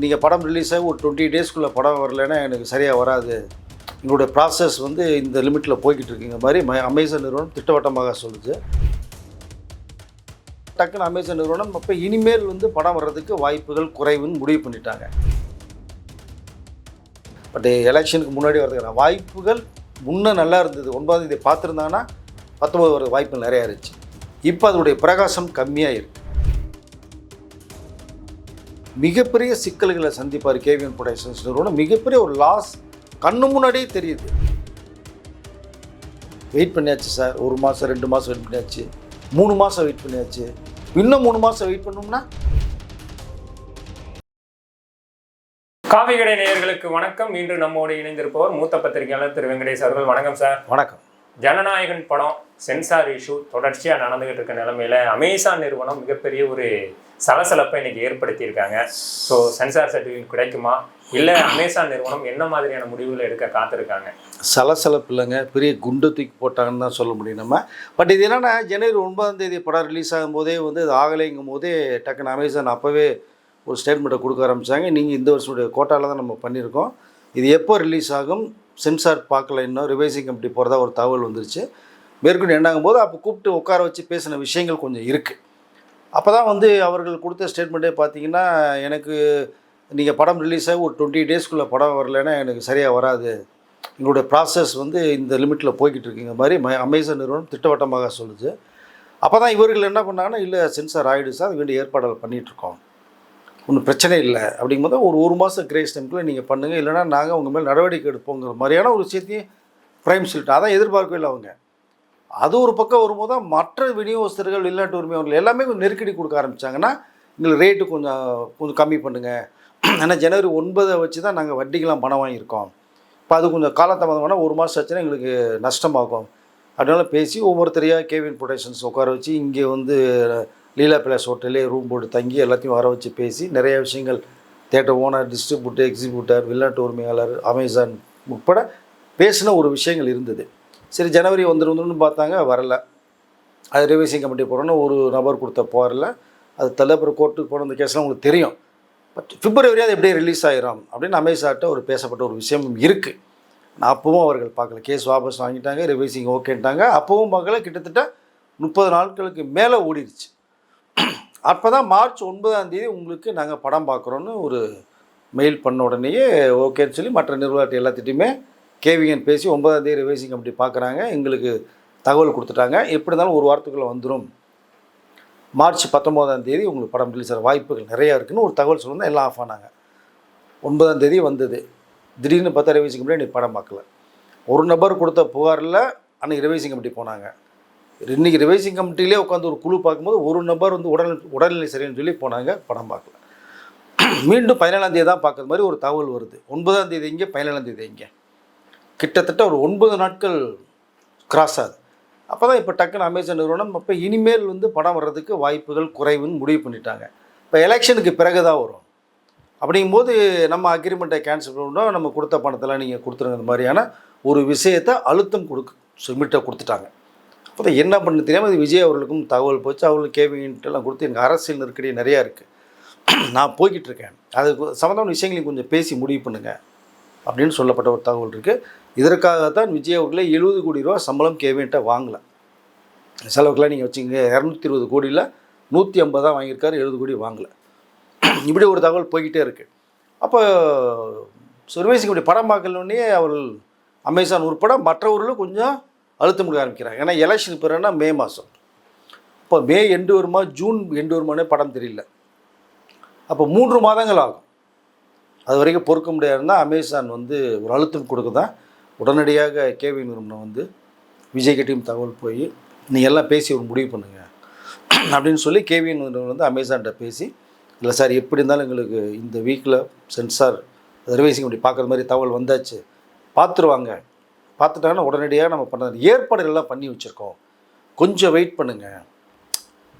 நீங்கள் படம் ரிலீஸ் ஆகி ஒரு 20 டேஸ்க்குள்ளே படம் வரலைன்னா எனக்கு சரியாக வராது, எங்களுடைய ப்ராசஸ் வந்து இந்த லிமிட்டில் போய்கிட்டு இருக்குங்க மாதிரி அமேசான் நிறுவனம் திட்டவட்டமாக சொல்லுது. டக்குன்னு அமேசான் நிறுவனம் அப்போ இனிமேல் வந்து படம் வர்றதுக்கு வாய்ப்புகள் குறைவுன்னு முடிவு பண்ணிட்டாங்க. பட் எலெக்ஷனுக்கு முன்னாடி வர்றதுக்கான வாய்ப்புகள் முன்னே நல்லா இருந்தது. 9ஆம் தேதி பார்த்துருந்தாங்கன்னா 19 வர வாய்ப்புகள் நிறையா இருந்துச்சு. இப்போ அதனுடைய பிரகாசம் கம்மியாக இருக்குது. மிகப்பெரிய சிக்கல்களை சந்திப்பார் கேவிஎன் ப்ரொடக்ஷன்ஸ் நிறுவனம். மிகப்பெரிய ஒரு லாஸ் கண்ணு முன்னாடியே தெரியுது. வெயிட் பண்ணியாச்சு சார், 1 மாதம் 2 மாதம் வெயிட் பண்ணியாச்சு, 3 மாதம் வெயிட் பண்ணியாச்சு, இன்னும் 3 மாதம் வெயிட் பண்ணோம்னா. காஃபி கடை நேயர்களுக்கு வணக்கம். இன்று நம்மோடு இணைந்திருப்பவர் மூத்த பத்திரிகையாளர் திரு வெங்கடேஷ் அவர்கள். வணக்கம் சார். வணக்கம். ஜனநாயகன் படம் சென்சார் இஷ்யூ தொடர்ச்சியாக நடந்துகிட்டு இருக்க நிலைமையில அமேசான் நிறுவனம் மிகப்பெரிய ஒரு சலசலப்பை இன்னைக்கு ஏற்படுத்தியிருக்காங்க. ஸோ சென்சார் சர்டிஃபிகேட் கிடைக்குமா, இல்லை அமேசான் நிறுவனம் என்ன மாதிரியான முடிவுகளை எடுக்க காத்திருக்காங்க? சலசலப்பு இல்லைங்க, பெரிய குண்டு தூக்கி போட்டாங்கன்னு தான் சொல்ல முடியும் நம்ம. பட் இது என்னென்னா, ஜனவரி 9ஆம் தேதி படம் ரிலீஸ் ஆகும்போதே வந்து அது ஆகலைங்கும் போதே டக்குன்னு அமேசான் அப்போவே ஒரு ஸ்டேட்மெண்ட்டை கொடுக்க ஆரம்பித்தாங்க. நீங்கள் இந்த வருஷனுடைய கோட்டாவில் தான் நம்ம பண்ணியிருக்கோம், இது எப்போ ரிலீஸ் ஆகும், சென்சார் பார்க்கல, இன்னும் ரிவைசிங் கமிட்டி போகிறதா ஒரு தகவல் வந்துருச்சு. மேற்கொண்டு என்னாகும் போது அப்போ கூப்பிட்டு உட்கார வச்சு பேசின விஷயங்கள் கொஞ்சம் இருக்குது. அப்போ தான் வந்து அவர்கள் கொடுத்த ஸ்டேட்மெண்ட்டே பார்த்தீங்கன்னா, எனக்கு நீங்கள் படம் ரிலீஸ் ஆகி ஒரு 20 டேஸ்க்குள்ளே படம் வரலைன்னா எனக்கு சரியாக வராது, எங்களுடைய ப்ராசஸ் வந்து இந்த லிமிட்டில் போய்கிட்டு இருக்குங்க மாதிரி அமேசான் நிறுவனம் திட்டவட்டமாக சொல்லுது. அப்போ தான் இவர்கள் என்ன பண்ணாங்கன்னா, இல்லை சென்சார் ஆகிடுச்சு, அது வேண்டிய ஏற்பாடுகள் பண்ணிகிட்ருக்கோம், ஒன்றும் பிரச்சனை இல்லை அப்படிங்கும்போது ஒரு மாதம் கிரேஸ் டைம்குள்ளே நீங்கள் பண்ணுங்கள், இல்லைனா நாங்கள் உங்கள் மேலே நடவடிக்கை எடுப்போங்கிற மாதிரியான ஒரு விஷயத்தையும் ப்ரைம் சொல்லிட்டு அதான் எதிர்பார்க்கவே இல்லை அவங்க. அது ஒரு பக்கம் வரும்போது தான் மற்ற விநியோகஸ்தர்கள், வெளிநாட்டு உரிமையாளர்கள் எல்லாமே கொஞ்சம் நெருக்கடி கொடுக்க ஆரம்பித்தாங்கன்னா, எங்களுக்கு ரேட்டு கொஞ்சம் கம்மி பண்ணுங்கள், ஏன்னா ஜனவரி 9 வச்சு தான் நாங்கள் வட்டிக்கெலாம் பணம் வாங்கியிருக்கோம், இப்போ அது கொஞ்சம் காலதாமதமான 1 மாதம் ஆச்சுன்னா எங்களுக்கு நஷ்டமாகும் அதனால பேசி ஒவ்வொருத்தரையாக கேவிஎன் ப்ரொடக்ஷன்ஸ் உட்கார வச்சு இங்கே வந்து லீலா பேலஸ் ஹோட்டலே ரூம் போட்டு தங்கி எல்லாத்தையும் வர வச்சு பேசி நிறைய விஷயங்கள், தேட்டர் ஓனர், டிஸ்ட்ரிபியூட்டர், எக்ஸிக்யூட்டர், வெளிநாட்டு உரிமையாளர், அமேசான் உட்பட பேசின ஒரு விஷயங்கள் இருந்தது. சரி, ஜனவரி வந்துருன்னு பார்த்தாங்க, வரல. அது ரிவைசிங் கமிட்டி போகிறோன்னு ஒரு நபர் கொடுத்த போரில் அது தலைப்புற கோர்ட்டுக்கு போன அந்த கேஸ்லாம் உங்களுக்கு தெரியும். பட் பிப்ரவரி அது எப்படியே ரிலீஸ் ஆகிரும் அப்படின்னு அமேசான்ட்ட ஒரு பேசப்பட்ட ஒரு விஷயமும் இருக்குது. நான் அப்பவும் அவர்கள் பார்க்கல, கேஸ் வாபஸ் வாங்கிட்டாங்க, ரிவைசிங் ஓகேன்ட்டாங்க. அப்பவும் பார்க்கல, கிட்டத்தட்ட 30 நாட்களுக்கு மேலே ஓடிடுச்சு. அப்போ தான் மார்ச் 9ஆம் தேதி உங்களுக்கு நாங்கள் படம் பார்க்குறோன்னு ஒரு மெயில் பண்ண உடனேயே ஓகேன்னு சொல்லி மற்ற நிறுவனத்தை எல்லாத்திட்டையுமே கேவிஎன் பேசி 9ஆம் தேதி ரிவைசிங் கமிட்டி பார்க்குறாங்க, எங்களுக்கு தகவல் கொடுத்துட்டாங்க, எப்படி இருந்தாலும் ஒரு வாரத்துக்குள்ளே வந்துடும், மார்ச் 19ஆம் தேதி உங்களுக்கு படம் ரிலீஸ் ஆகிற வாய்ப்புகள் நிறையா இருக்குதுன்னு ஒரு தகவல் சொல்லணும். எல்லாம் ஆஃப் ஆனாங்க. 9ஆம் தேதி வந்தது. திடீர்னு பார்த்தா ரிவைசிங் கமிட்டி நீ படம் பார்க்கல. ஒரு நபர் கொடுத்த புகாரில் அன்றைக்கி ரிவைசிங் கமிட்டி போனாங்க. இன்றைக்கி ரிவைசிங் கமிட்டிலே உட்காந்து ஒரு குழு பார்க்கும்போது ஒரு நபர் வந்து உடல்நிலை சரின்னு சொல்லி போனாங்க, படம் பார்க்கல. மீண்டும் 17ஆம் தேதி தான் பார்க்குற மாதிரி ஒரு தகவல் வருது. 9ஆம் தேதி இங்கே, 17ஆம் தேதி இங்கே, கிட்டத்தட்ட ஒரு 9 நாட்கள் கிராஸ் ஆகுது. அப்போ தான் இப்போ டக்குன்னு அமேசான் நிறுவனம் அப்போ இனிமேல் வந்து படம் வர்றதுக்கு வாய்ப்புகள் குறைவுன்னு முடிவு பண்ணிட்டாங்க. இப்போ எலெக்ஷனுக்கு பிறகு தான் வரும். அப்படிங்கும்போது நம்ம அக்ரிமெண்ட்டை கேன்சல் பண்ணோம், நம்ம கொடுத்த பணத்தெல்லாம் நீங்கள் கொடுத்துருங்க மாதிரியான ஒரு விஷயத்தை அழுத்தம் சிமிட்டை கொடுத்துட்டாங்க. அப்போ என்ன பண்ண தெரியாமல் அது விஜய் அவர்களுக்கும் தகவல் போச்சு. அவர்களுக்கு கேவிஎன்ட்டெல்லாம் கொடுத்து எனக்கு அரசியல் நெருக்கடி நிறையா இருக்குது, நான் போய்கிட்டு இருக்கேன், அதுக்கு சம்மந்தமான விஷயங்களையும் கொஞ்சம் பேசி முடிவு பண்ணுங்கள் அப்படின்னு சொல்லப்பட்ட ஒரு தகவல் இருக்குது. இதற்காகத்தான் விஜய் அவர்களே 70 கோடி ரூபா சம்பளம் கேவிஎன்ட்ட வாங்கலை. செலவுக்கெல்லாம் நீங்கள் வச்சுங்க, 220 கோடியில் 150 தான் வாங்கியிருக்காரு, 70 கோடி வாங்கலை. இப்படி ஒரு தகவல் போய்கிட்டே இருக்குது. அப்போ ரிவைசிங் கமிட்டி படம் பார்க்கலன்னே அவர்கள் அமேசான் உட்பட மற்றவர்களும் கொஞ்சம் அழுத்தம் கொடுக்க ஆரம்பிக்கிறாங்க. ஏன்னா எலெக்ஷனுக்கு பிறகுனா மே மாதம், இப்போ மே எண்டு வருமா ஜூன் எண்டு வருமானே படம் தெரியல. அப்போ 3 மாதங்கள் ஆகும். அது வரைக்கும் பொறுக்க முடியாதுன்னா அமேசான் வந்து ஒரு அழுத்தம் கொடுக்க தான் உடனடியாக கேவிஎன் நிறுவனம் வந்து விஜய் கிட்டையும் தகவல் போய் நீங்கள் எல்லாம் பேசி ஒரு முடிவு பண்ணுங்கள் அப்படின்னு சொல்லி கேவிஎன் நிறுவனம் வந்து அமேசான்கிட்ட பேசி, இல்லை சார் எப்படி இருந்தாலும் எங்களுக்கு இந்த வீக்கில் சென்சார் ரிவைசிங் அப்படி பார்க்குற மாதிரி தகவல் வந்தாச்சு, பார்த்துருவாங்க, பார்த்துட்டாங்கன்னா உடனடியாக நம்ம பண்ண ஏற்பாடுகள்லாம் பண்ணி வச்சுருக்கோம், கொஞ்சம் வெயிட் பண்ணுங்கள்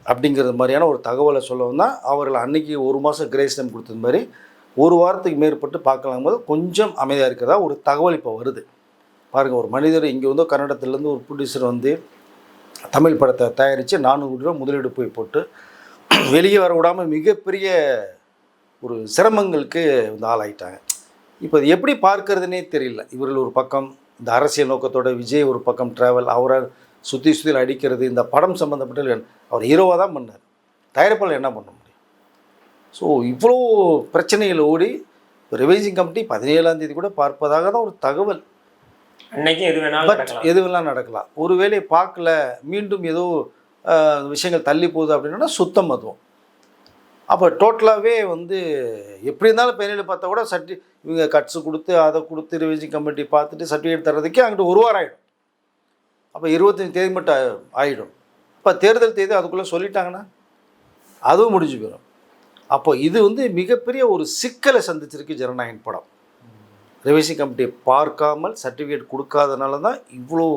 அப்படிங்கிறது மாதிரியான ஒரு தகவலை சொல்லவும் தான் அவர்கள் அன்றைக்கி 1 மாதம் கிரேஸ் டைம் கொடுத்தது மாதிரி 1 வாரத்துக்கு மேற்பட்டு பார்க்கலாம் போது கொஞ்சம் அமைதியாக இருக்கிறதா ஒரு தகவல் இப்போ வருது. பாருங்கள், ஒரு மனிதர் இங்கே வந்து கன்னடத்துலேருந்து ஒரு ப்ரொடியூசர் வந்து தமிழ் படத்தை தயாரித்து 400 கோடி ரூபா முதலீடு போய் போட்டு வெளியே வர விடாமல் மிகப்பெரிய ஒரு சிரமங்களுக்கு வந்து ஆளாயிட்டாங்க. இப்போ இது எப்படி பார்க்கறதுனே தெரியல. இவர்கள் ஒரு பக்கம் இந்த அரசியல் நோக்கத்தோட, விஜய் ஒரு பக்கம் ட்ராவல், அவரை சுற்றி சுற்றில அடிக்கிறது, இந்த படம் சம்மந்தப்பட்ட அவர் ஹீரோவாக தான் பண்ணார். தயாரிப்பாளர் என்ன பண்ண முடியும்? ஸோ இவ்வளோ பிரச்சனைகள் ஓடி ரிவைசிங் கமிட்டி 17ஆம் தேதி கூட பார்ப்பதாக தான் ஒரு தகவல். அன்னைக்கு எது வேணாலும் நடக்கலாம். எது வேணாலும் நடக்கலாம். ஒருவேளை பார்க்கல, மீண்டும் ஏதோ விஷயங்கள் தள்ளி போகுது அப்படின்னா சுத்தம் அதுவும். அப்போ டோட்டலாகவே வந்து எப்படி இருந்தாலும் 17 பார்த்தா கூட இவங்க கட்ஸு கொடுத்து அதை கொடுத்து ரிவைசிங் கமிட்டி பார்த்துட்டு சர்டிஃபிகேட் தர்றதுக்கே அங்கிட்டு ஒரு வாரம் ஆகிடும். அப்போ 25 தேதி மட்டும் ஆகிடும். இப்போ தேர்தல் தேதி அதுக்குள்ளே சொல்லிட்டாங்கன்னா அதுவும் முடிஞ்சு போயிடும். அப்போ இது வந்து மிகப்பெரிய ஒரு சிக்கலை சந்திச்சிருக்கு ஜனநாயகன் படம். ரிவைசிங் கமிட்டியை பார்க்காமல் சர்டிஃபிகேட் கொடுக்காதனால தான் இவ்வளோ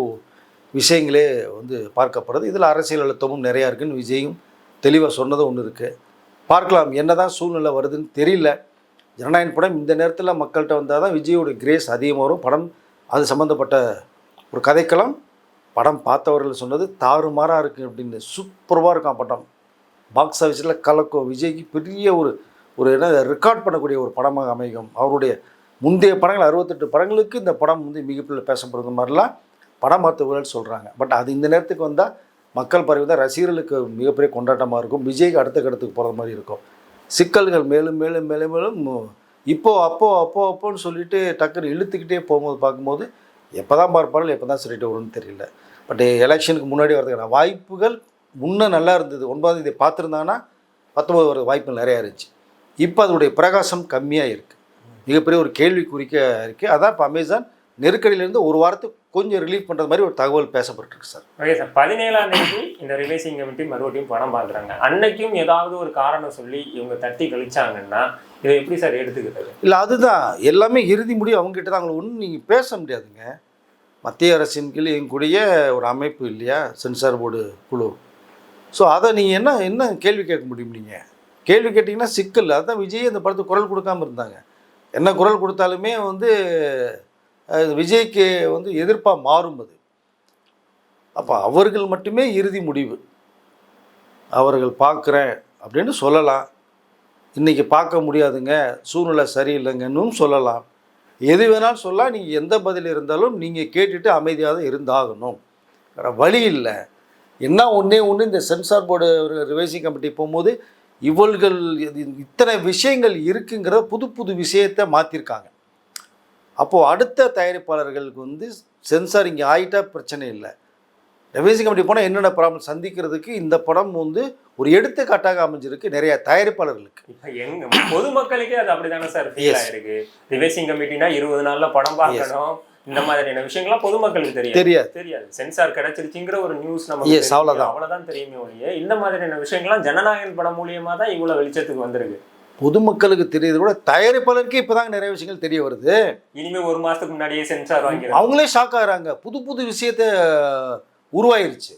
விஷயங்களே வந்து பார்க்கப்படுறது. இதில் அரசியல் அழுத்தமும் நிறையா இருக்குதுன்னு விஜயும் தெளிவாக சொன்னதும் ஒன்று இருக்குது. பார்க்கலாம் என்ன தான் சூழ்நிலை வருதுன்னு தெரியல. ஜனநாயகன் படம் இந்த நேரத்தில் மக்கள்கிட்ட வந்தால் தான் விஜயோட கிரேஸ் அதிகமாக வரும். படம் அது சம்மந்தப்பட்ட ஒரு கதைக்களம் படம் பார்த்தவர்கள் சொன்னது தாறுமாறாக இருக்குது அப்படின்னு. சூப்பராக இருக்கான் படம். பாக்ஸ் ஆஃபீஸில் கலக்கும். விஜய்க்கு பெரிய ஒரு என்ன ரெக்கார்ட் பண்ணக்கூடிய ஒரு படமாக அமையும். அவருடைய முந்தைய படங்கள் 68 படங்களுக்கு இந்த படம் வந்து மிகப்பெரிய பேசப்படுறது மாதிரிலாம் படம் பார்த்தவர்கள் சொல்கிறாங்க. பட் அது இந்த நேரத்துக்கு வந்தால் மக்கள் பரவி தான் ரசிகர்களுக்கு மிகப்பெரிய கொண்டாட்டமாக இருக்கும். விஜய்க்கு அடுத்த கட்டத்துக்கு போகிற மாதிரி இருக்கும். சிக்கல்கள் மேலும் மேலும் மேலும் மேலும் அப்போன்னு சொல்லிட்டு டக்குன்னு இழுத்துக்கிட்டே போகும்போது பார்க்கும்போது எப்போ தான் பார்ப்பார்கள், எப்போ தான் சரிட்டு வரும்னு தெரியல. பட் எலெக்ஷனுக்கு முன்னாடி வரதுக்கான வாய்ப்புகள் முன்னே நல்லா இருந்தது. 9ஆம் தேதி பார்த்துருந்தாங்கன்னா 19 வர வாய்ப்புகள் நிறையா இருந்துச்சு. இப்போ அதோடைய பிரகாசம் கம்மியாக இருக்குது. மிகப்பெரிய ஒரு கேள்விக்குறிக்க இருக்குது. அதான் இப்போ அமேசான் நெருக்கடியிலேருந்து ஒரு வாரத்துக்கு கொஞ்சம் ரிலீஃப் பண்ணுறது மாதிரி ஒரு தகவல் பேசப்பட்டிருக்கு சார். Okay sir. 17ஆம் தேதி இந்த ரிவைசிங் கமிட்டி மறுபடியும் படம் பார்க்குறாங்க. அன்னைக்கும் ஏதாவது ஒரு காரணம் சொல்லி இவங்க தட்டி கழிச்சாங்கன்னா இதை எப்படி சார் எடுத்துக்கிறது? இல்லை, அதுதான் எல்லாமே இறுதி முடிவு அவங்ககிட்ட தான். அவங்களை ஒன்றும் நீங்கள் பேச முடியாதுங்க. மத்திய அரசின் கீழ் எங்களுடைய ஒரு அமைப்பு இல்லையா, சென்சார் போர்டு குழு. ஸோ அதை நீங்கள் என்ன கேள்வி கேட்க முடியும்? நீங்கள் கேள்வி கேட்டிங்கன்னா சிக்கல். அதுதான் விஜய் அந்த படத்துக்கு குரல் கொடுக்காமல் இருந்தாங்க. என்ன குரல் கொடுத்தாலுமே வந்து விஜய்க்கு வந்து எதிர்ப்பாக மாறும் அது. அப்போ அவர்கள் மட்டுமே இறுதி முடிவு. அவர்கள் பார்க்குறேன் அப்படின்னு சொல்லலாம். இன்றைக்கி பார்க்க முடியாதுங்க, சூழ்நிலை சரியில்லைங்கன்னு சொல்லலாம். எது வேணாலும் சொல்லலாம். நீங்கள் எந்த பதில் இருந்தாலும் நீங்கள் கேட்டுட்டு அமைதியாக தான் இருந்தாகணும். வேறு வழி இல்லை. என்ன ஒன்றே இந்த சென்சார் போர்டு ரிவைசிங் கமிட்டி போகும்போது இவர்கள் இத்தனை விஷயங்கள் இருக்குங்கிற புது விஷயத்தை மாற்றிருக்காங்க. அப்போது அடுத்த தயாரிப்பாளர்களுக்கு வந்து சென்சார் இங்கே ஆகிட்டா பிரச்சனை இல்லை. ரிவைசிங் கமிட்டி போனால் என்னென்ன ப்ராப்ளம் சந்திக்கிறதுக்கு இந்த படம் வந்து ஒரு எடுத்துக்காட்டாக அமைஞ்சிருக்கு நிறைய தயாரிப்பாளர்களுக்கு. இப்போ எங்க பொதுமக்களுக்கே அது அப்படி தானே சார் ஃபீல் ஆயிருக்கு. ரிவைசிங் கமிட்டினா 20 நாளில் படம் பார்க்கணும், இந்த மாதிரியான விஷயங்கள்லாம் பொதுமக்களுக்கு தெரியாது. சென்சார் கிடைச்சிருச்சுங்கிற ஒரு நியூஸ் நமக்கு அவ்வளவுதான் தெரியுமே ஒழிய இந்த மாதிரியான விஷயங்கள்லாம் ஜனநாயகன் படம் மூலியமா தான் இவ்வளவு வெளிச்சத்துக்கு வந்திருக்கு. பொதுமக்களுக்கு தெரியுது கூட, தயாரிப்பாளருக்கு இப்போதாங்க நிறைய விஷயங்கள் தெரிய வருது. இனிமே ஒரு மாசத்துக்கு முன்னாடியே சென்சார் வாங்கி அவங்களே ஷாக் ஆகிறாங்க. புது விஷயத்த உருவாயிருச்சு.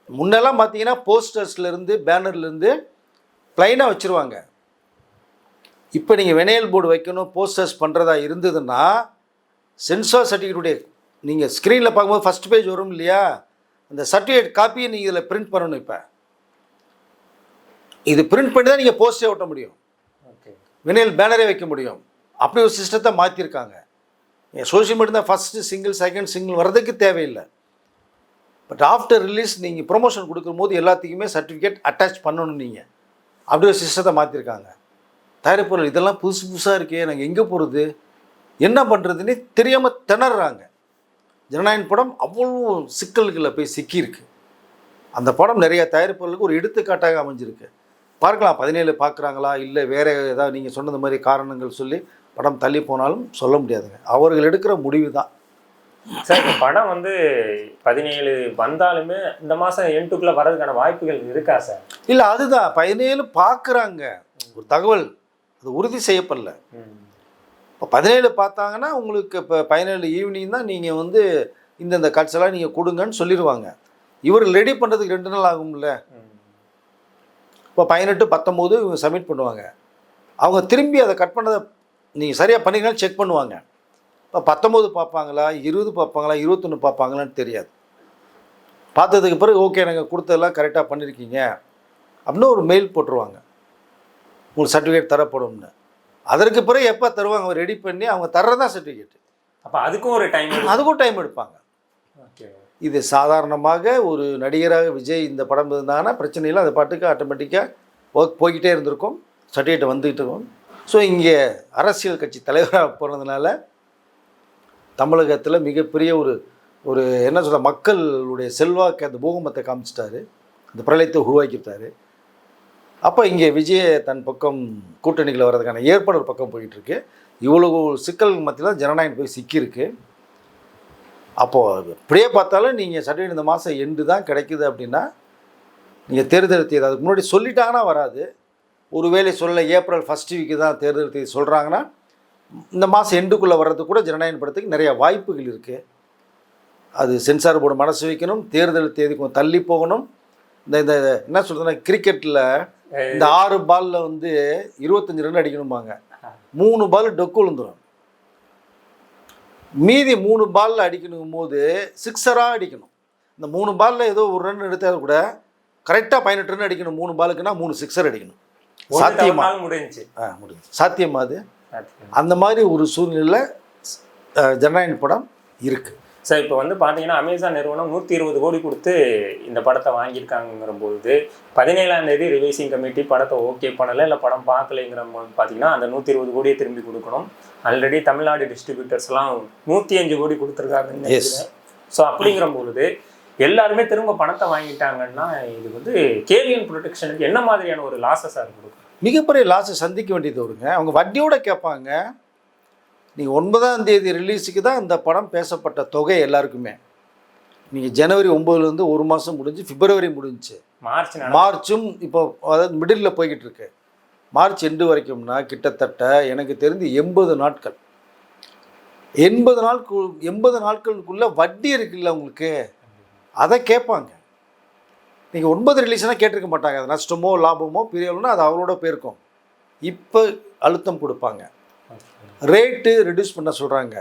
முன்னெல்லாம் பார்த்தீங்கன்னா போஸ்டர்ஸ்லேருந்து பேனர்லேருந்து ப்ளைனாக வச்சுருவாங்க. இப்போ நீங்கள் வெனையல் போர்டு வைக்கணும், போஸ்டர்ஸ் பண்ணுறதா இருந்ததுன்னா சென்சார் சர்டிஃபிகேட்டுடைய நீங்கள் ஸ்க்ரீனில் பார்க்கும்போது ஃபஸ்ட் பேஜ் வரும் இல்லையா, அந்த சர்டிஃபிகேட் காப்பியை நீங்கள் இதில் பிரிண்ட் பண்ணணும். இப்போ இது பிரிண்ட் பண்ணி தான் நீங்கள் போஸ்டே ஓட்ட முடியும், வினைல் பேனரே வைக்க முடியும். அப்படி ஒரு சிஸ்டத்தை மாற்றிருக்காங்க. சோஷியல் மீடியா தான் ஃபஸ்ட்டு சிங்கிள் செகண்ட் சிங்கிள் வர்றதுக்கு தேவையில்லை. பட் ஆஃப்டர் ரிலீஸ் நீங்கள் ப்ரொமோஷன் கொடுக்கும்போது எல்லாத்துக்குமே சர்டிஃபிகேட் அட்டாச் பண்ணணும். நீங்கள் அப்படி ஒரு சிஸ்டத்தை மாற்றிருக்காங்க. தயாரிப்பாளர் இதெல்லாம் புதுசாக இருக்கே, நாங்கள் எங்கே போகிறது, என்ன பண்ணுறதுன்னு தெரியாமல் திணறாங்க. ஜனநாயகன் படம் அவ்வளோ சிக்கல்களில் போய் சிக்கியிருக்கு. அந்த படம் நிறைய தயாரிப்பாளர்களுக்கு ஒரு எடுத்துக்காட்டாக அமைஞ்சிருக்கு. பார்க்கலாம் 17 பார்க்குறாங்களா, இல்லை வேறு ஏதாவது நீங்கள் சொன்னது மாதிரி காரணங்கள் சொல்லி படம் தள்ளி போனாலும் சொல்ல முடியாதுங்க. அவர்கள் எடுக்கிற முடிவு தான் சார். இந்த படம் வந்து 17 வந்தாலுமே இந்த மாதம் எண்டுக்குள்ளே வர்றதுக்கான வாய்ப்புகள் இருக்கா சார்? இல்லை, அதுதான் 17 பார்க்குறாங்க ஒரு தகவல், அது உறுதி செய்யப்படல. இப்போ 17 பார்த்தாங்கன்னா உங்களுக்கு இப்போ 17 ஈவினிங் தான் நீங்கள் வந்து இந்தந்த கட்செல்லாம் நீங்கள் கொடுங்கன்னு சொல்லிடுவாங்க. இவர் ரெடி பண்ணுறதுக்கு 2 நாள் ஆகும்ல. இப்போ 18, 19 இவங்க சப்மிட் பண்ணுவாங்க. அவங்க திரும்பி அதை கட் பண்ணதை நீங்கள் சரியாக பண்ணிங்கன்னு செக் பண்ணுவாங்க. இப்போ 19 பார்ப்பாங்களா, 20 பார்ப்பாங்களா, 21 பார்ப்பாங்களான்னு தெரியாது. பார்த்ததுக்கு பிறகு ஓகே நாங்கள் கொடுத்ததெல்லாம் கரெக்டாக பண்ணியிருக்கீங்க அப்படின்னு ஒரு மெயில் போட்டுருவாங்க. உங்களுக்கு சர்டிஃபிகேட் தரப்படும்னு. அதற்கு பிறகு எப்போ தருவாங்க ரெடி பண்ணி அவங்க தர்றதான் சர்டிஃபிகேட். அப்போ அதுக்கும் ஒரு டைம் அதுக்கும் டைம் எடுப்பாங்க. ஓகே. இது சாதாரணமாக ஒரு நடிகராக விஜய் இந்த படம் இருந்தாங்கன்னா பிரச்சனை இல்லை, அது பாட்டுக்கு ஆட்டோமேட்டிக்காக ஒர்க் போய்கிட்டே இருந்திருக்கும், சர்டிஃபிகேட் வந்துகிட்டு இருக்கும். ஸோ இங்கே அரசியல் கட்சி தலைவராக போகிறதுனால தமிழகத்தில் மிகப்பெரிய ஒரு ஒரு என்ன சொல்ல மக்களுடைய செல்வாக்கு அந்த பூகம்பத்தை காமிச்சிட்டாரு, அந்த பிரளயத்தை உருவாக்கிட்டாரு. அப்போ இங்கே விஜய தன் பக்கம் கூட்டணிகளை வர்றதுக்கான ஏற்பாடு பக்கம் போயிட்டுருக்கு. இவ்வளவு சிக்கல் மத்தியில் ஜனநாயகம் போய் சிக்கியிருக்கு. அப்போது இப்படியே பார்த்தாலும் நீங்கள் சர்டிஃபிகேட் இந்த மாதம் எண்டு தான் கிடைக்குது அப்படின்னா நீங்கள் தேர்தல் தேதி அதுக்கு முன்னாடி சொல்லிட்டாங்கன்னா வராது. ஒருவேளை சொல்ல ஏப்ரல் ஃபஸ்ட் வீக்கு தான் தேர்தல் தேதி சொல்கிறாங்கன்னா இந்த மாதம் எண்டுக்குள்ளே வர்றதுக்கு கூட ஜனநாயகம் படத்துக்கு நிறைய வாய்ப்புகள் இருக்குது. அது சென்சார் போர்டு மனசு வைக்கணும், தேர்தல் தேதி கொஞ்சம் தள்ளி போகணும். இந்த இந்த என்ன சொல்கிறதுன்னா கிரிக்கெட்டில் இந்த 6 பாலில் வந்து 25 ரன் அடிக்கணும்பாங்க, 3 பால் டொக்கு விழுந்துடும். மீதி 3 பாலில் அடிக்கணும் போது சிக்ஸராக அடிக்கணும். இந்த 3 பாலில் ஏதோ ஒரு ரன் எடுத்தால் கூட கரெக்டாக 18 ரன் அடிக்கணும். 3 பாலுக்குன்னா 3 சிக்ஸர் அடிக்கணும். சாத்தியமா? முடிஞ்சு சாத்தியமா? அது அந்த மாதிரி ஒரு சூழ்நிலையில் ஜனநாயக படம் இருக்குது. சார் இப்போ வந்து பார்த்தீங்கன்னா அமேசான் நிறுவனம் 120 கோடி கொடுத்து இந்த படத்தை வாங்கியிருக்காங்கிற போது 17ஆம் தேதி ரிவைசிங் கமிட்டி படத்தை ஓகே பண்ணலை, இல்லை படம் பார்க்கலைங்கிற போது பார்த்தீங்கன்னா அந்த 120 கோடியை திரும்பி கொடுக்கணும். ஆல்ரெடி தமிழ்நாடு டிஸ்ட்ரிபியூட்டர்ஸ்லாம் 105 கோடி கொடுத்துருக்காங்க. ஸோ அப்படிங்கிற பொழுது எல்லாருமே திரும்ப பணத்தை வாங்கிட்டாங்கன்னா இது வந்து கேவிஎன் ப்ரொடெக்ஷனுக்கு என்ன மாதிரியான ஒரு லாஸை சார் கொடுக்கும்? மிகப்பெரிய லாஸை சந்திக்க வேண்டியது வருங்க. அவங்க வட்டியோடு கேட்பாங்க. நீங்கள் 9ஆம் தேதி ரிலீஸுக்கு தான் இந்த படம் பேசப்பட்ட தொகை எல்லாருக்குமே. நீங்கள் ஜனவரி 9லேருந்து ஒரு மாதம் முடிஞ்சு, பிப்ரவரி முடிஞ்சு, மார்ச்சும் இப்போ அதாவது மிடில் போய்கிட்டு இருக்கு. மார்ச் எண்டு வரைக்கும்னா கிட்டத்தட்ட எனக்கு தெரிந்து 80 நாட்கள். 80 நாட்களுக்குள்ளே வட்டி இருக்குல்ல உங்களுக்கு, அதை கேட்பாங்க. நீங்கள் 9 ரிலீஸ்னால் கேட்டிருக்க மாட்டாங்க. அது நஷ்டமோ லாபமோ பெரியவங்கன்னா அது அவரோட போயிருக்கும். இப்போ அழுத்தம் கொடுப்பாங்க. ரேட்டு ரெடியூஸ் பண்ண சொல்கிறாங்க.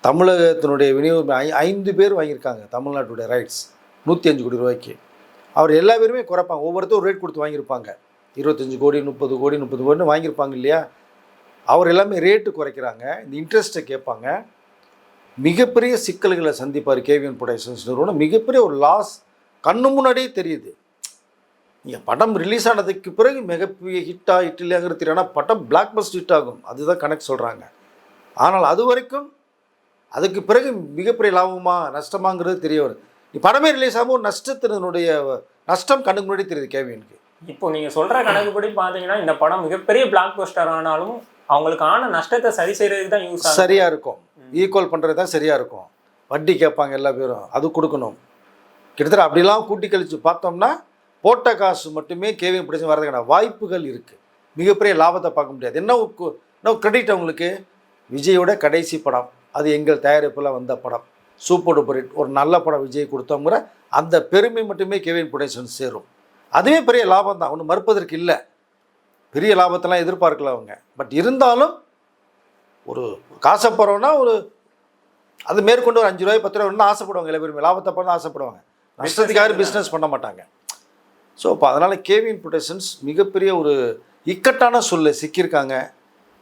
தமிழகத்தினுடைய விநியோகம் 5 பேர் வாங்கியிருக்காங்க தமிழ்நாட்டுடைய ரைட்ஸ் 105 கோடி ரூபாய்க்கு. அவர் எல்லா பேருமே குறைப்பாங்க. ஒவ்வொருத்தரும் ரேட் கொடுத்து வாங்கியிருப்பாங்க. 25 கோடி 30 கோடி 30 கோடின்னு வாங்கியிருப்பாங்க இல்லையா. அவர் எல்லாமே ரேட்டு குறைக்கிறாங்க. இந்த இன்ட்ரெஸ்ட்டை கேட்பாங்க. மிகப்பெரிய சிக்கல்களை சந்திப்பார் கேவிஎன் ப்ரொடக்ஷன்ஸ் நிறுவனம். மிகப்பெரிய ஒரு லாஸ் கண்ணு முன்னாடியே தெரியுது. நீங்கள் படம் ரிலீஸ் ஆனதுக்கு பிறகு மிகப்பெரிய ஹிட்டா ஹிட் இல்லையாங்கிறது தெரியும். ஆனால் படம் பிளாக் பஸ்ட் ஹிட் ஆகும், அதுதான் கணக்கு சொல்கிறாங்க. ஆனால் அது வரைக்கும் அதுக்கு பிறகு மிகப்பெரிய லாபமா நஷ்டமாங்கிறது தெரிய வரும். படமே ரிலீஸ் ஆகும் ஒரு நஷ்டத்தினுடைய நஷ்டம் கண்ணுக்கு முன்னாடி தெரியுது கேவிஎனுக்கு. இப்போ நீங்கள் சொல்கிற கணக்குப்படி பார்த்தீங்கன்னா இந்த படம் மிகப்பெரிய பிளாக் பஸ்டர் ஆனாலும் அவங்களுக்கு ஆன நஷ்டத்தை சரி செய்கிறதுக்கு தான் யூஸ் சரியாக இருக்கும். ஈக்குவல் பண்ணுறது தான் சரியாக இருக்கும். வட்டி கேட்பாங்க எல்லா பேரும், அது கொடுக்கணும். கிட்டத்தட்ட அப்படிலாம் கூட்டி கழித்து பார்த்தோம்னா போட்ட காசு மட்டுமே கேவிஎன் ப்ரொடக்ஷன் வர்றதுக்கான வாய்ப்புகள் இருக்குது. மிகப்பெரிய லாபத்தை பார்க்க முடியாது. என்ன கிரெடிட் அவங்களுக்கு, விஜயோட கடைசி படம், அது எங்கள் தயாரிப்பில் வந்த படம், சூப்பர் டூப்பர் ஹிட், ஒரு நல்ல படம் விஜய் கொடுத்தோங்கிற அந்த பெருமை மட்டுமே கேவிஎன் ப்ரொடக்ஷன் சேரும். அதுவே பெரிய லாபம் தான், ஒன்றும் மறுப்பதற்கு இல்லை. பெரிய லாபத்தெல்லாம் எதிர்பார்க்கல அவங்க. பட் இருந்தாலும் ஒரு காசைப்படுறோன்னா ஒரு அது மேற்கொண்டு ஒரு 5 ரூபாய் 10 ரூபாய் ஒன்று ஆசைப்படுவாங்க. எல்லா பேருமே லாபத்தை பண்ண ஆசைப்படுவாங்க. நஷ்டத்துக்காக பிஸ்னஸ் பண்ண மாட்டாங்க. ஸோ இப்போ அதனால் கேவிஎன் ப்ரொடக்ஷன்ஸ் மிகப்பெரிய ஒரு இக்கட்டான சொல்ல சிக்கியிருக்காங்க.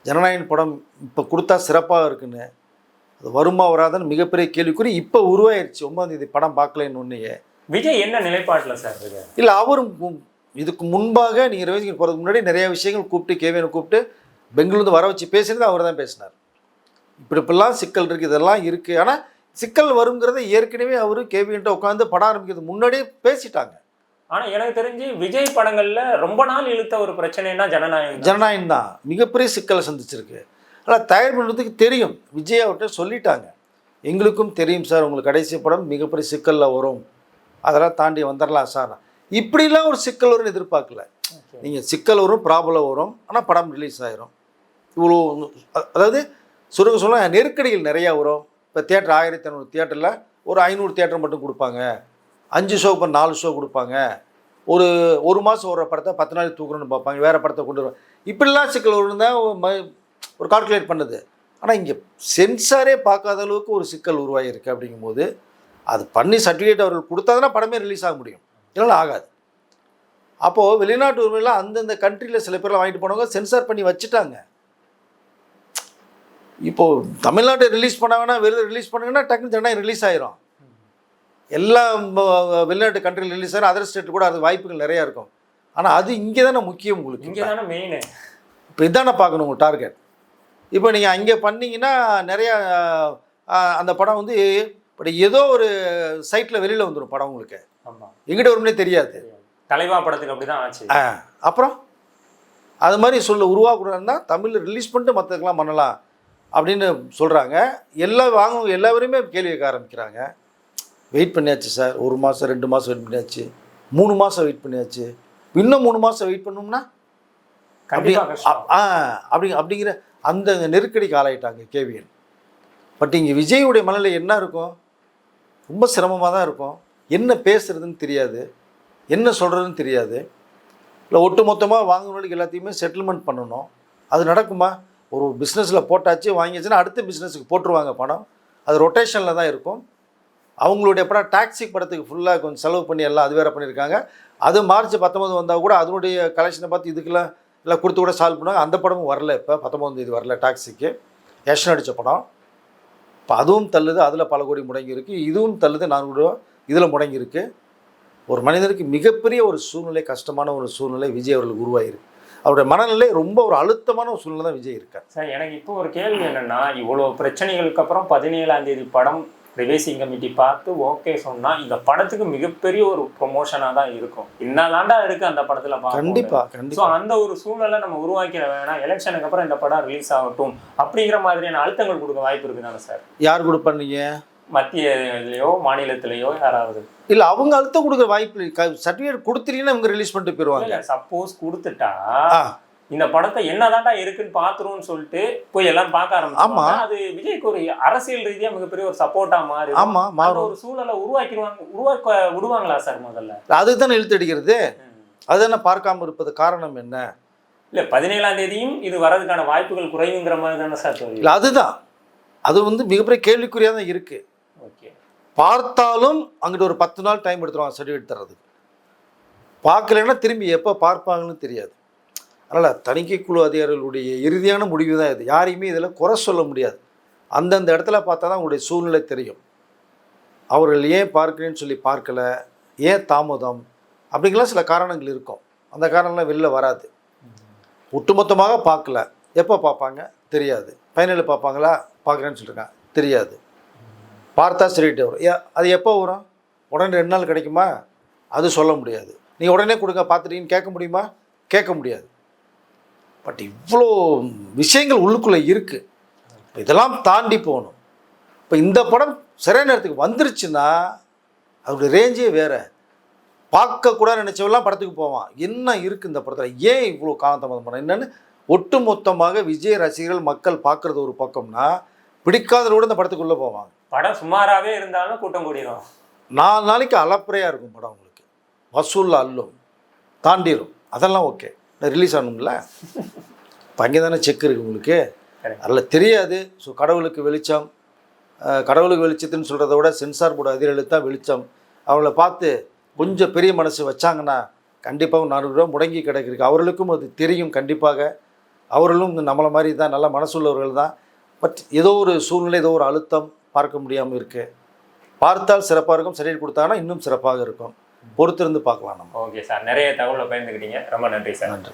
ஜனநாயகன் படம் இப்போ கொடுத்தா சிறப்பாக இருக்குன்னு, அது வருமா வராதுன்னு மிகப்பெரிய கேள்விக்குறி இப்போ உருவாயிருச்சு. 9ஆம் தேதி படம் பார்க்கலன்னு ஒன்றையே. விஜய் என்ன நிலைப்பாட்டில் சார் இருக்கு? இல்லை, அவரும் இதுக்கு முன்பாக நீங்கள் ரிவைசிங் போகிறதுக்கு முன்னாடி நிறைய விஷயங்கள் கூப்பிட்டு கேவிஎனை கூப்பிட்டு பெங்களூர்ந்து வர வச்சு பேசினது அவர் தான் பேசினார். இப்படிப்பெல்லாம் சிக்கல் இருக்குது, இதெல்லாம் இருக்குது. ஆனால் சிக்கல் வருங்கிறத ஏற்கனவே அவர் கேவிஎன்ட்ட உட்காந்து படம் ஆரம்பிக்கிறது முன்னாடியே பேசிட்டாங்க. ஆனால் எனக்கு தெரிஞ்சு விஜய் படங்களில் ரொம்ப நாள் இழுத்த ஒரு பிரச்சனைனா ஜனநாயகம் தான் மிகப்பெரிய சிக்கலை சந்திச்சிருக்கு. ஆனால் தயார் பண்ணுறதுக்கு தெரியும். விஜய் அவர்கிட்ட சொல்லிட்டாங்க, எங்களுக்கும் தெரியும் சார் உங்களுக்கு கடைசி படம் மிகப்பெரிய சிக்கலில் வரும், அதெல்லாம் தாண்டி வந்துடலாம் சார். இப்படிலாம் ஒரு சிக்கல் வரும்னு எதிர்பார்க்கல. நீங்கள் சிக்கல் வரும், ப்ராப்ளம் வரும், ஆனால் படம் ரிலீஸ் ஆகிரும். இவ்வளோ அதாவது சுருங்க சொல்ல நெருக்கடிகள் நிறையா வரும். இப்போ தியேட்டர் 1500 தியேட்டரில் ஒரு 500 தியேட்டர் மட்டும் கொடுப்பாங்க. 5 ஷோ இப்போ 4 ஷோ கொடுப்பாங்க. ஒரு மாதம் ஒரு படத்தை 10 நாள் தூக்கணும்னு பார்ப்பாங்க, வேறு படத்தை கொண்டு வருவாங்க. இப்படிலாம் சிக்கல் வரும் தான் ஒரு கால்குலேட் பண்ணுது. ஆனால் இங்கே சென்சாரே பார்க்காத அளவுக்கு ஒரு சிக்கல் உருவாகிருக்கு. அப்படிங்கும்போது அது பண்ணி சர்டிஃபிகேட் அவர்கள் கொடுத்தாதான் படமே ரிலீஸ் ஆக முடியும், இல்லைன்னா ஆகாது. அப்போது வெளிநாட்டு உரிமையெல்லாம் அந்தந்த கண்ட்ரியில் சில பேர்லாம் வாங்கிட்டு போனவங்க சென்சார் பண்ணி வச்சுட்டாங்க. இப்போது தமிழ்நாட்டை ரிலீஸ் பண்ணாங்கன்னா வெளியில் ரிலீஸ் பண்ணாங்கன்னா டக்குன்னு ஜனநாயகம் ரிலீஸ் ஆயிரும். எல்லா வெளிநாட்டு கண்ட்ரியில் ரிலீஸ் ஆகிடும், அதர் ஸ்டேட்டு கூட அது வாய்ப்புகள் நிறையா இருக்கும். ஆனால் அது இங்கே தானே முக்கியம் உங்களுக்கு. இங்கே தானே மெயின். இப்போ இதானே பார்க்கணும் உங்கள் டார்கெட். இப்போ நீங்கள் அங்கே பண்ணிங்கன்னா நிறையா அந்த படம் வந்து இப்படி ஏதோ ஒரு சைட்டில் வெளியில் வந்துடும் படம் உங்களுக்கு. ஆமாம், எங்கிட்ட வரும்னே தெரியாது. தலைவா படத்துக்கு அப்படி தான் ஆச்சு. அப்புறம் அது மாதிரி உருவாக்குறதுனா தமிழில் ரிலீஸ் பண்ணிட்டு மற்றதுக்கெல்லாம் பண்ணலாம் அப்படின்னு சொல்கிறாங்க. எல்லாவரையுமே கேள்வி கேட்க ஆரம்பிக்கிறாங்க. வெயிட் பண்ணியாச்சு சார், 1 மாதம் 2 மாதம் வெயிட் பண்ணியாச்சு, 3 மாதம் வெயிட் பண்ணியாச்சு, இன்னும் 3 மாதம் வெயிட் பண்ணோம்னா அப்படிங்கிற அந்த நெருக்கடிக்கு ஆளாயிட்டாங்க கேவிஎன். பட் இங்கே விஜயுடைய மனநிலை என்ன இருக்கும்? ரொம்ப சிரமமாக தான் இருக்கும். என்ன பேசுறதுன்னு தெரியாது, என்ன சொல்கிறதுன்னு தெரியாது. இல்லை ஒட்டு மொத்தமாக வாங்கினவங்களுக்கு எல்லாத்தையுமே செட்டில்மெண்ட் பண்ணணும். அது நடக்குமா? ஒரு பிஸ்னஸில் போட்டாச்சு வாங்கியாச்சுன்னா அடுத்த பிஸ்னஸுக்கு போட்டுருவாங்க பணம். அது ரொட்டேஷனில் தான் இருக்கும். அவங்களுடைய படம் டாக்ஸி படத்துக்கு ஃபுல்லாக கொஞ்சம் செலவு பண்ணி எல்லாம் அது வேறு பண்ணியிருக்காங்க. அது மார்ச் 19 வந்தால் கூட அதனுடைய கலெக்ஷனை பார்த்து இதுக்கெல்லாம் எல்லாம் கொடுத்து கூட சால்வ் பண்ணுவாங்க. அந்த படமும் வரல. இப்போ 19ஆம் தேதி வரல டாக்ஸிக்கு. யஷ் நடித்த படம். இப்போ அதுவும் தள்ளுது, அதில் பல கோடி முடங்கியிருக்கு. இதுவும் தள்ளுது, 4 கோடி இதில் முடங்கியிருக்கு. ஒரு மனிதனுக்கு மிகப்பெரிய ஒரு சூழ்நிலை, கஷ்டமான ஒரு சூழ்நிலை விஜய் அவர்களுக்கு உருவாகிருக்கு. அவருடைய மனநிலை ரொம்ப ஒரு அழுத்தமான ஒரு சூழ்நிலை தான் விஜய் இருக்கார். சார், எனக்கு இப்போ ஒரு கேள்வி என்னென்னா, இவ்வளோ பிரச்சனைகளுக்கு அப்புறம் 17ஆம் தேதி படம் ரிவைசிங் கமிட்டி பார்த்து ஓகே சொன்னால் இந்த படத்துக்கு மிகப்பெரிய ஒரு ப்ரொமோஷனாக தான் இருக்கும். என்னதாண்டா இருக்குது அந்த படத்தில் பார்க்க. கண்டிப்பாக. ஸோ அந்த ஒரு சூழ்நிலை நம்ம உருவாக்கிட வேணாம், எலெக்ஷனுக்கு அப்புறம் இந்த படம் ரிலீஸ் ஆகட்டும் அப்படிங்கிற மாதிரியான அழுத்தங்கள் கொடுக்க வாய்ப்பு இருக்குதானே சார்? யார் கொடுப்பாங்க? மத்தியலையோ மாநிலத்திலேயோ யாராவது? இல்லை, அவங்க அழுத்தம் கொடுக்குற வாய்ப்பு சர்டிஃபிகேட் கொடுத்துட்டீங்கன்னா இவங்க ரிலீஸ் பண்ணிட்டு போயிடுவாங்க. சப்போஸ் கொடுத்துட்டா இந்த படத்தை என்னதாண்டா இருக்குன்னு பாத்துருவோம்னு சொல்லிட்டு போய் எல்லாரும் பார்க்க ஆரம்பிச்சாங்க. அது விஜய்க்கு ஒரு அரசியல் ரீதியா மிகப்பெரிய ஒரு சப்போர்ட்டா மாறி ஒரு சூழலை உருவாக்க விடுவாங்களா சார்? முதல்ல அதுதான் இழுத்து அடிக்கிறது. அதுதானே பார்க்காம இருப்பது காரணம் என்ன? இல்ல 17ஆம் தேதியும் இது வரதுக்கான வாய்ப்புகள் குறைவுங்கிற மாதிரி தானே சார்? இல்லை, அதுதான். அது வந்து மிகப்பெரிய கேள்விக்குறியாக தான் இருக்கு. ஓகே, பார்த்தாலும் அங்கிட்ட ஒரு 10 நாள் டைம் எடுத்துருவாங்க சர்டிஃபிகேட் தர்றதுக்கு. பார்க்கலன்னா திரும்பி எப்போ பார்ப்பாங்கன்னு தெரியாது. அதனால் தணிக்கை குழு அதிகாரிகளுடைய இறுதியான முடிவு தான் இது. யாரையுமே இதில் குறை சொல்ல முடியாது. அந்தந்த இடத்துல பார்த்தா தான் உங்களுடைய சூழ்நிலை தெரியும். அவர்கள் ஏன் பார்க்குறேன்னு சொல்லி பார்க்கலை, ஏன் தாமதம் அப்படிங்கலாம் சில காரணங்கள் இருக்கும். அந்த காரணம்லாம் வெளில வராது. ஒட்டுமொத்தமாக பார்க்கல, எப்போ பார்ப்பாங்க தெரியாது. ஃபைனலில் பார்ப்பாங்களா, பார்க்குறேன்னு சொல்லியிருக்காங்க தெரியாது. பார்த்தா சரிட்டு வரும். அது எப்போ வரும்? உடனே 2 நாள் கிடைக்குமா? அது சொல்ல முடியாது. நீங்கள் உடனே கொடுங்க பார்த்துட்டீங்கன்னு கேட்க முடியுமா? கேட்க முடியாது. பட் இவ்வளோ விஷயங்கள் உள்ளுக்குள்ளே இருக்குது. இதெல்லாம் தாண்டி போகணும். இப்போ இந்த படம் சரியான நேரத்துக்கு வந்துருச்சுன்னா அதோடைய ரேஞ்சே வேறு. பார்க்கக்கூடாது நினச்சவெல்லாம் படத்துக்கு போவான். என்ன இருக்குது இந்த படத்தில், ஏன் இவ்வளோ காலதாமதம் பண்ண என்னென்னு ஒட்டு மொத்தமாக விஜய் ரசிகர்கள் மக்கள் பார்க்குறது ஒரு பக்கம்னா, பிடிக்காதவரோடு இந்த படத்துக்குள்ளே போவாங்க. படம் சுமாராகவே இருந்தாலும் கூட்டம் கூடிடும். 4 நாளைக்கு அலப்பறையாக இருக்கும் படம். உங்களுக்கு வசூலில் அள்ளும், தாண்டிடும். அதெல்லாம் ஓகே, ரிலீஸ் ஆகணுங்கள. இப்போ அங்கே தானே செக் இருக்குது உங்களுக்கு. அதில் தெரியாது. ஸோ கடவுளுக்கு வெளிச்சம், கடவுளுக்கு வெளிச்சத்துன்னு சொல்கிறத விட சென்சார் போர்டு அதிகாரிகளுக்கு தான் வெளிச்சம். அவங்கள பார்த்து கொஞ்சம் பெரிய மனசு வச்சாங்கன்னா கண்டிப்பாக 400 ரூபா முடங்கி கிடக்கு. அவர்களுக்கும் அது தெரியும். கண்டிப்பாக அவர்களும் நம்மளை மாதிரி தான், நல்ல மனசுள்ளவர்கள் தான். பட் ஏதோ ஒரு சூழ்நிலை, ஏதோ ஒரு அழுத்தம் பார்க்க முடியாமல் இருக்குது. பார்த்தால் சிறப்பாக இருக்கும். சர்டிஃபிகேட் கொடுத்தாங்கன்னா இன்னும் சிறப்பாக இருக்கும். பொறுத்திருந்து பார்க்கலாம் நம்ம. ஓகே சார், நிறைய தகவலை பயந்துக்கிட்டீங்க. ரொம்ப நன்றி சார். நன்றி.